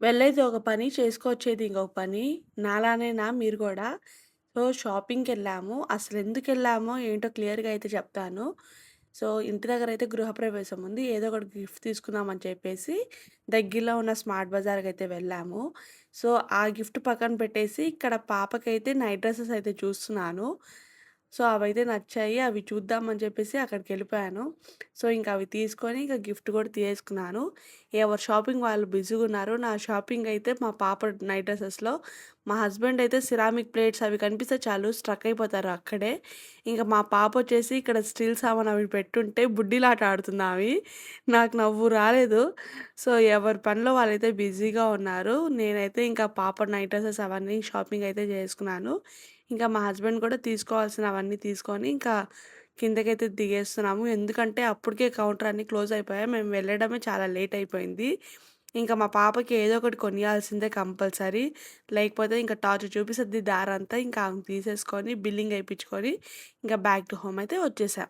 వెళ్ళేది ఒక పని, చేసుకొచ్చేది ఇంకొక పని. నాలానేనా మీరు గూడా? సో, షాపింగ్‌కెళ్ళాము. అసలెందుకెళ్ళామో ఏంటో క్లియర్‌గా అయితే చెప్తాను. సో, ఇంటి దగ్గరైతే గృహప్రవేశం ఉంది. ఏదో ఒకటి గిఫ్ట్ తీసుకుందామని చెప్పేసి దగ్గరలో ఉన్న స్మార్ట్ బజార్‌కైతే వెళ్ళాము. సో, ఆ గిఫ్ట్ పక్కన పెట్టేసి ఇక్కడ పాపకైతే నైట్ డ్రెసెస్ అయితే చూస్తున్నాను. సో, అవైతే నచ్చాయి. అవి చూద్దామని చెప్పేసి అక్కడికెళ్ళిపోయాను. సో, ఇంక అవి తీసుకొని ఇంక గిఫ్ట్ కూడా తీసేసుకున్నాను. ఎవరి షాపింగ్ వాళ్ళు బిజీగున్నారు. నా షాపింగ్ అయితే మా పాప నైట్ డ్రెసెస్‌లో. మా హస్బెండ్ అయితే సిరామిక్ ప్లేట్స్ అవి కనిపిస్తే చాలు స్ట్రక్ అయిపోతారు అక్కడే. ఇంక మా పాపొచ్చేసి ఇక్కడ స్టీల్ సామాను అవి పెట్టుంటే బుడ్డిలాట ఆడుతుందామె. నాకు నవ్వు రాలేదు. సో, ఎవరి పనిలో వాళ్ళైతే బిజీగా ఉన్నారు. నేనైతే ఇంకా పాప నైట్ డ్రెసెస్ అవన్నీ షాపింగ్ అయితే చేసుకున్నాను. ఇంకా మా హస్బెండ్ కూడా తీసుకోవాల్సినవన్నీ తీసుకొని ఇంకా కిందకైతే దిగేస్తున్నాము. ఎందుకంటే అప్పటికే కౌంటర్ అన్నీ క్లోజ్ అయిపోయాయి. మేము వెళ్ళడమే చాలా లేట్ అయిపోయింది. ఇంకా మా పాపకి ఏదో ఒకటి కొనియాల్సిందే కంపల్సరీ. లేకపోతే ఇంకా టార్చర్ చూపిస్తది దారంతా. ఇంకా ఆమెను తీసేసుకొని బిల్లింగ్ ఏపిచ్చుకొని ఇంకా బ్యాక్ టు హోమ్ అయితే వచ్చేసాం.